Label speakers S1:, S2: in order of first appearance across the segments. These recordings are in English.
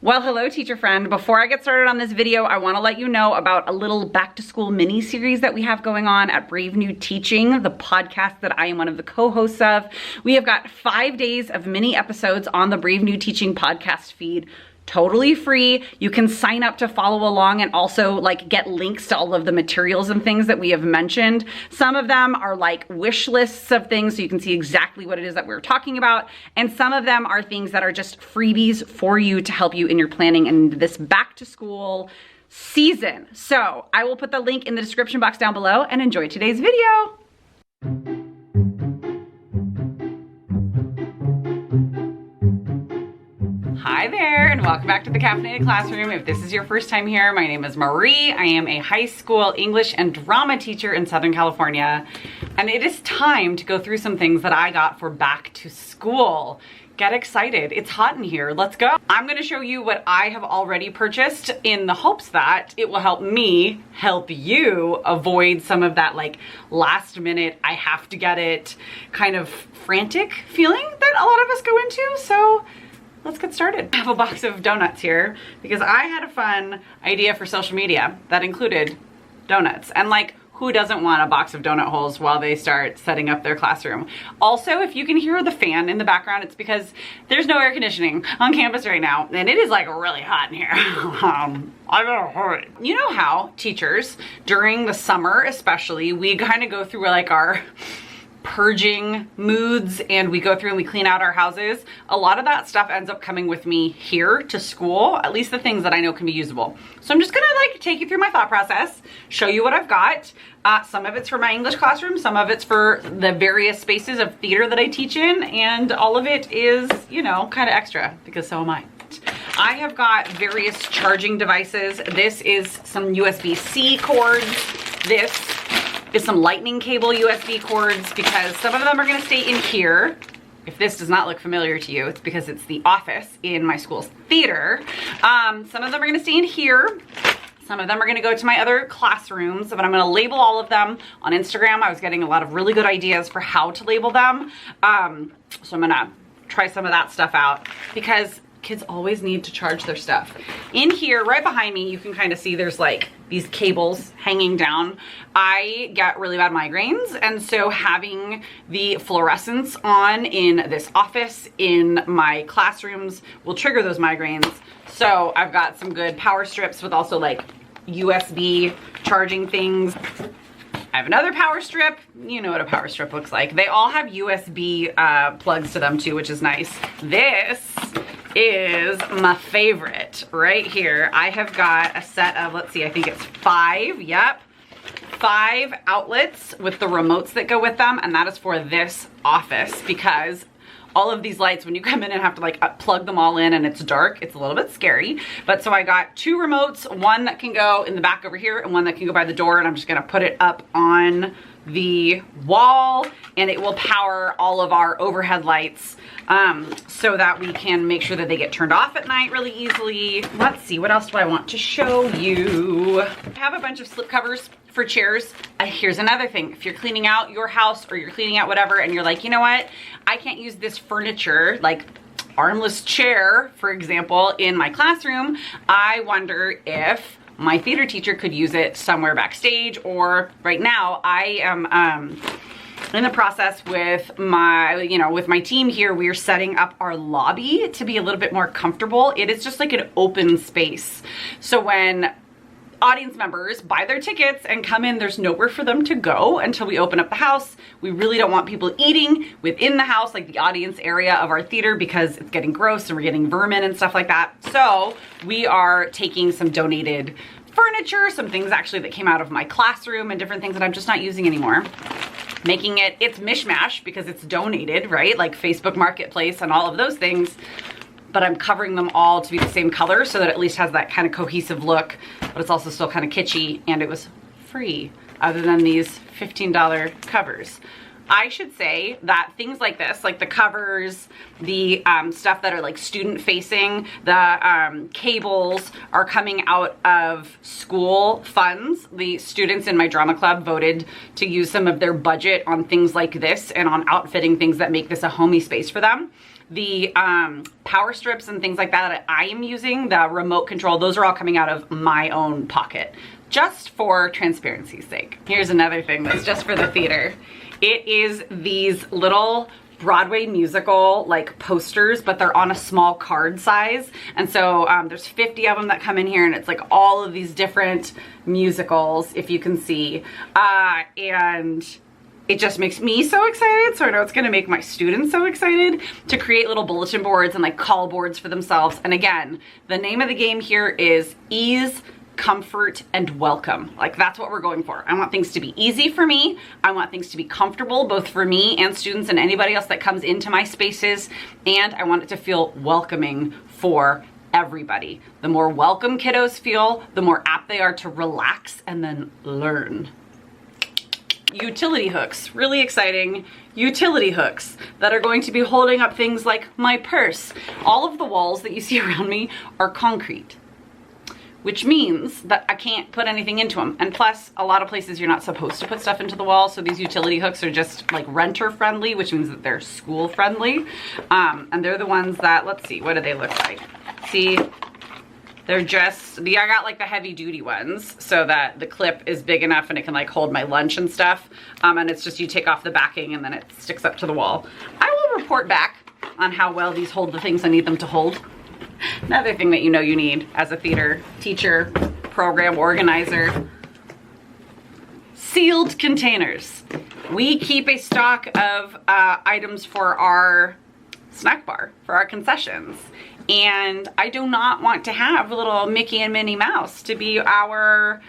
S1: Well, hello teacher friend. Before I get started on this video, I want to let you know about a little back to school mini series that we have going on at Brave New Teaching, the podcast that I am one of the co-hosts of. We have got 5 days of mini episodes on the Brave New Teaching podcast feed. Totally free. You can sign up to follow along and also get links to all of the materials and things that we have mentioned. Some of them are wish lists of things so you can see exactly what it is that we're talking about. And some of them are things that are just freebies for you to help you in your planning in this back to school season. So I will put the link in the description box down below and enjoy today's video. Hi there, and welcome back to the Caffeinated Classroom. If this is your first time here, my name is Marie. I am a high school English and drama teacher in Southern California, and it is time to go through some things that I got for back to school. Get excited, it's hot in here, let's go. I'm gonna show you what I have already purchased in the hopes that it will help me help you avoid some of that last minute, I have to get it kind of frantic feeling that a lot of us go into. So let's get started. I have a box of donuts here because I had a fun idea for social media that included donuts. And who doesn't want a box of donut holes while they start setting up their classroom? Also, if you can hear the fan in the background, it's because there's no air conditioning on campus right now. And it is really hot in here. I gotta hurry. You know how teachers, during the summer especially, we kind of go through our purging moods and we go through and we clean out our houses. A lot of that stuff ends up coming with me here to school, at least the things that I know can be usable. So I'm just gonna take you through my thought process, show you what I've got. Some of it's for my English classroom, some of it's for the various spaces of theater that I teach in, and all of it is, kind of extra because so am I. I have got various charging devices. This is some USB-C cords. This is some lightning cable USB cords because some of them are gonna stay in here. If this does not look familiar to you, it's because it's the office in my school's theater. Some of them are gonna stay in here. Some of them are gonna go to my other classrooms, but I'm gonna label all of them on Instagram. I was getting a lot of really good ideas for how to label them. So I'm gonna try some of that stuff out because kids always need to charge their stuff. In here, right behind me, you can kind of see there's these cables hanging down. I get really bad migraines, and so having the fluorescents on in this office, in my classrooms, will trigger those migraines. So I've got some good power strips with also USB charging things. I have another power strip. You know what a power strip looks like. They all have USB plugs to them too, which is nice. This is my favorite right here. I have got a set of, let's see, I think it's 5, yep. 5 outlets with the remotes that go with them, and that is for this office because all of these lights, when you come in and have to plug them all in and it's dark, it's a little bit scary. But so I got 2 remotes, one that can go in the back over here and one that can go by the door, and I'm just gonna put it up on the wall and it will power all of our overhead lights so that we can make sure that they get turned off at night really easily. Let's see, what else do I want to show you? I have a bunch of slip covers for chairs. Here's another thing. If you're cleaning out your house or you're cleaning out whatever and you're you know what? I can't use this furniture, armless chair, for example, in my classroom. I wonder if my theater teacher could use it somewhere backstage, or right now I am in the process with my team here. We are setting up our lobby to be a little bit more comfortable. It is just an open space. So when audience members buy their tickets and come in, there's nowhere for them to go until we open up the house. We really don't want people eating within the house, the audience area of our theater, because it's getting gross and we're getting vermin and stuff like that. So we are taking some donated furniture, some things actually that came out of my classroom and different things that I'm just not using anymore, making it's mishmash because it's donated, right? Facebook Marketplace and all of those things. But I'm covering them all to be the same color so that it at least has that kind of cohesive look, but it's also still kind of kitschy, and it was free other than these $15 covers. I should say that things like this, the covers, the stuff that are student facing, the cables are coming out of school funds. The students in my drama club voted to use some of their budget on things like this and on outfitting things that make this a homey space for them. The power strips and things like that I am using, the remote control, those are all coming out of my own pocket, just for transparency's sake. Here's another thing that's just for the theater. It is these little Broadway musical like posters, but they're on a small card size. And so there's 50 of them that come in here, and it's like all of these different musicals, if you can see. And it just makes me so excited. So I know it's gonna make my students so excited to create little bulletin boards and like call boards for themselves. And again, the name of the game here is ease, comfort, and welcome. Like, that's what we're going for. I want things to be easy for me. I want things to be comfortable, both for me and students and anybody else that comes into my spaces. And I want it to feel welcoming for everybody. The more welcome kiddos feel, the more apt they are to relax and then learn. Utility hooks, really exciting utility hooks that are going to be holding up things like my purse. All of the walls that you see around me are concrete, which means that I can't put anything into them. And plus, a lot of places you're not supposed to put stuff into the wall, so these utility hooks are just like renter friendly, which means that they're school friendly. And they're the ones that, let's see, what do they look like? See, they're just, I got like the heavy duty ones so that the clip is big enough and it can like hold my lunch and stuff. And it's just, you take off the backing and then it sticks up to the wall. I will report back on how well these hold the things I need them to hold. Another thing that you know you need as a theater teacher, program organizer, sealed containers. We keep a stock of items for our snack bar, for our concessions. And I do not want to have little Mickey and Minnie Mouse to be our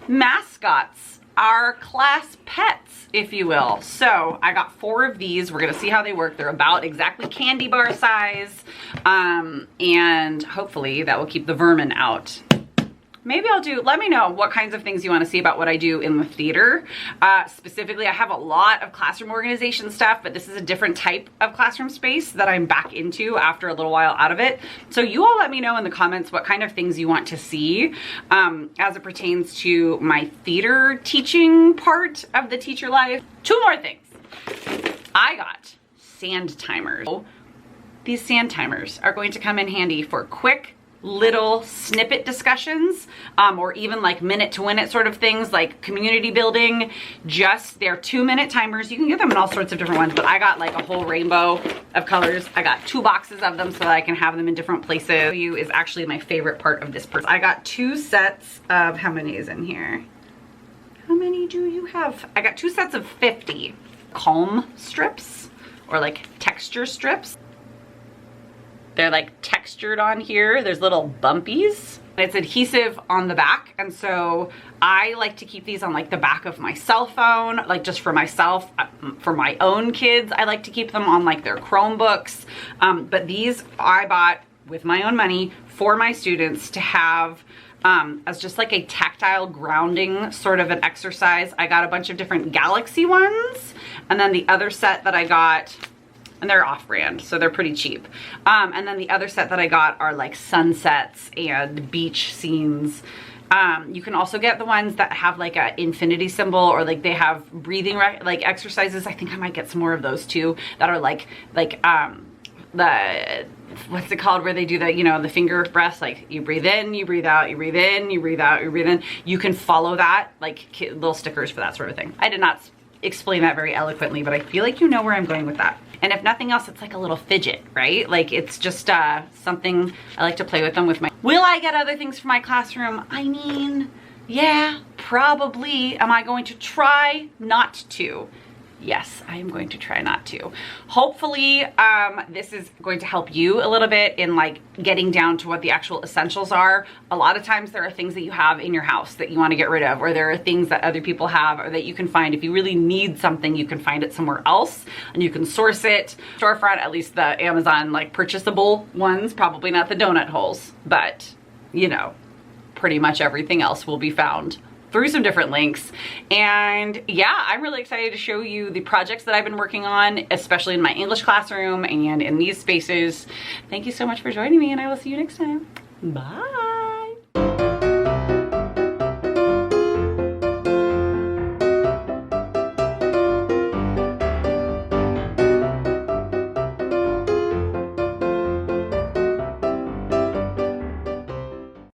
S1: mascots, our class pets, if you will. So I got 4 of these. We're gonna see how they work. They're about exactly candy bar size. And hopefully that will keep the vermin out. Maybe I'll do, let me know what kinds of things you want to see about what I do in the theater. Specifically, I have a lot of classroom organization stuff, but this is a different type of classroom space that I'm back into after a little while out of it. So you all let me know in the comments what kind of things you want to see as it pertains to my theater teaching part of the teacher life. 2 more things. I got sand timers. These sand timers are going to come in handy for quick little snippet discussions, or even like minute to win it sort of things, like community building. Just, they're 2-minute timers. You can get them in all sorts of different ones, but I got like a whole rainbow of colors. I got 2 boxes of them so that I can have them in different places. You is actually my favorite part of this purse. I got 2 sets of, how many is in here? How many do you have? I got 2 sets of 50 calm strips, or like texture strips. They're like textured on here. There's little bumpies. It's adhesive on the back. And so I like to keep these on like the back of my cell phone, like just for myself, for my own kids. I like to keep them on like their Chromebooks. But these I bought with my own money for my students to have as just like a tactile grounding sort of an exercise. I got a bunch of different Galaxy ones. And then the other set that I got, and they're off-brand, so they're pretty cheap. And then the other set that I got are like sunsets and beach scenes. You can also get the ones that have like an infinity symbol, or like they have breathing like exercises. I think I might get some more of those too, that are like the, what's it called, where they do the, you know, the finger breaths, like you breathe in, you breathe out, you breathe in, you breathe out, you breathe in. You can follow that, like little stickers for that sort of thing. I did not explain that very eloquently, but I feel like you know where I'm going with that. And if nothing else, it's like a little fidget, right? Like it's just something I like to play with them with my... Will I get other things for my classroom? I mean, yeah, probably. Am I going to try not to? Yes, I am going to try not to. Hopefully, this is going to help you a little bit in like getting down to what the actual essentials are. A lot of times there are things that you have in your house that you want to get rid of, or there are things that other people have, or that you can find. If you really need something, you can find it somewhere else and you can source it. Storefront, at least the Amazon like purchasable ones, probably not the donut holes, but you know, pretty much everything else will be found through some different links. And yeah, I'm really excited to show you the projects that I've been working on, especially in my English classroom and in these spaces. Thank you so much for joining me, and I will see you next time. Bye.